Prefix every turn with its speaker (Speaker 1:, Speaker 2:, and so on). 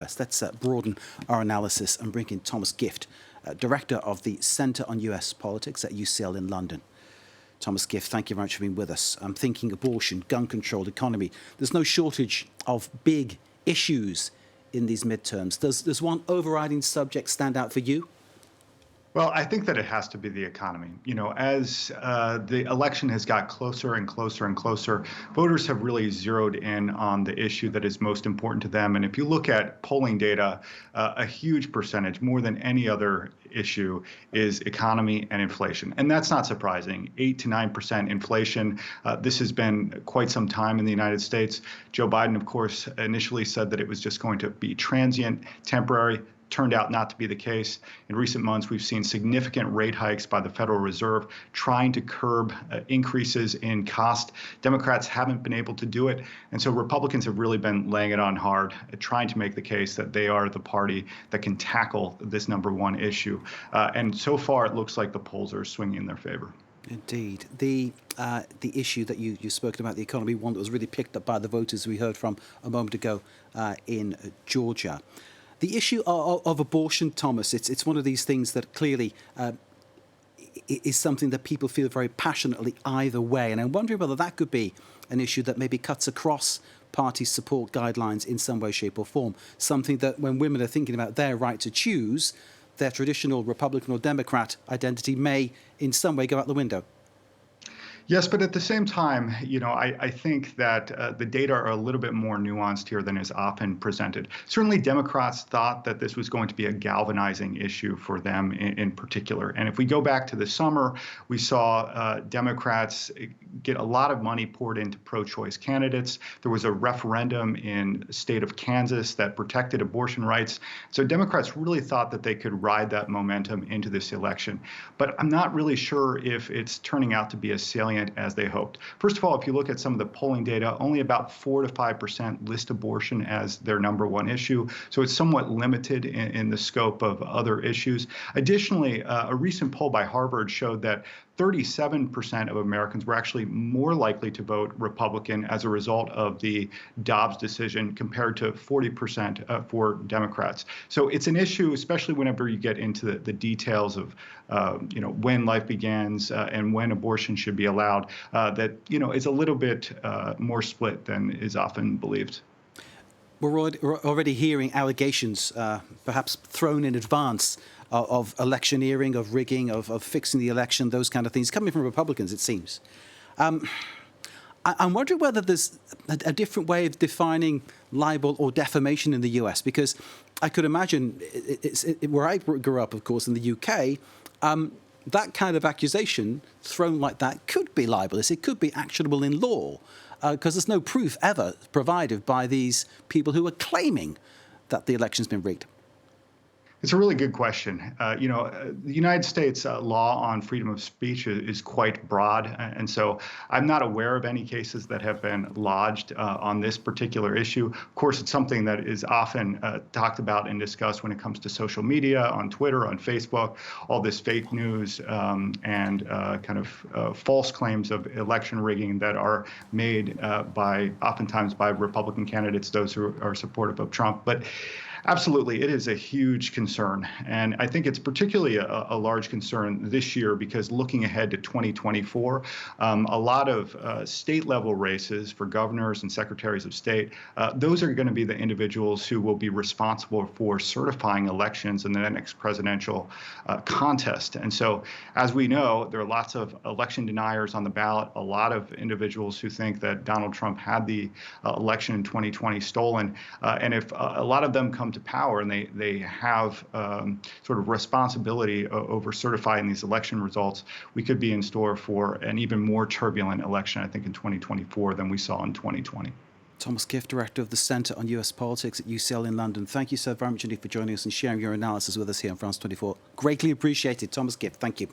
Speaker 1: Let's broaden our analysis and bring in Thomas Gift, Director of the Centre on US Politics at UCL in London. Thomas Gift, thank you very much for being with us. I'm thinking abortion, gun control, economy. There's no shortage of big issues in these midterms. Does one overriding subject stand out for you?
Speaker 2: Well, I think that it has to be the economy. As the election has got closer and closer and closer, voters have really zeroed in on the issue that is most important to them. And if you look at polling data, a huge percentage, more than any other issue, is economy and inflation. And that's not surprising. 8 to 9% inflation. This has been quite some time in the United States. Joe Biden, of course, initially said that it was just going to be transient, temporary. Turned out not to be the case. In recent months, we've seen significant rate hikes by the Federal Reserve trying to curb increases in cost. Democrats haven't been able to do it. And so Republicans have really been laying it on hard, trying to make the case that they are the party that can tackle this number one issue. And so far, it looks like the polls are swinging in their favor.
Speaker 1: Indeed. The issue that you've spoken about, the economy, one that was really picked up by the voters we heard from a moment ago in Georgia. The issue of abortion, Thomas, it's one of these things that clearly is something that people feel very passionately either way. And I'm wondering whether that could be an issue that maybe cuts across party support guidelines in some way, shape or form. Something that when women are thinking about their right to choose, their traditional Republican or Democrat identity may in some way go out the window.
Speaker 2: Yes, but at the same time, I think that the data are a little bit more nuanced here than is often presented. Certainly, Democrats thought that this was going to be a galvanizing issue for them in particular. And if we go back to the summer, we saw Democrats get a lot of money poured into pro-choice candidates. There was a referendum in the state of Kansas that protected abortion rights. So Democrats really thought that they could ride that momentum into this election. But I'm not really sure if it's turning out to be as salient as they hoped. First of all, if you look at some of the polling data, only about 4 to 5% list abortion as their number one issue. So it's somewhat limited in the scope of other issues. Additionally, a recent poll by Harvard showed that 37% of Americans were actually more likely to vote Republican as a result of the Dobbs decision compared to 40% for Democrats. So it's an issue, especially whenever you get into the details of when life begins and when abortion should be allowed, that is a little bit more split than is often believed.
Speaker 1: We're already hearing allegations, perhaps thrown in advance, of electioneering, of rigging, of fixing the election, those kind of things, coming from Republicans, it seems. I'm wondering whether there's a different way of defining libel or defamation in the US, because I could imagine, where I grew up, of course, in the UK, that kind of accusation thrown like that could be libelous. It could be actionable in law, because there's no proof ever provided by these people who are claiming that the election's been rigged.
Speaker 2: It's a really good question. The United States law on freedom of speech is quite broad. And so I'm not aware of any cases that have been lodged on this particular issue. Of course, it's something that is often talked about and discussed when it comes to social media, on Twitter, on Facebook, all this fake news and kind of false claims of election rigging that are made oftentimes by Republican candidates, those who are supportive of Trump. But absolutely, it is a huge concern. And I think it's particularly a large concern this year because looking ahead to 2024, a lot of state level races for governors and secretaries of state, those are going to be the individuals who will be responsible for certifying elections in the next presidential contest. And so, as we know, there are lots of election deniers on the ballot, a lot of individuals who think that Donald Trump had the election in 2020 stolen. And if a lot of them come to power and they have sort of responsibility over certifying these election results, we could be in store for an even more turbulent election, I think, in 2024 than we saw in 2020.
Speaker 1: Thomas Gift, Director of the Centre on US Politics at UCL in London. Thank you so very much indeed for joining us and sharing your analysis with us here on France 24. Greatly appreciated. Thomas Gift, thank you.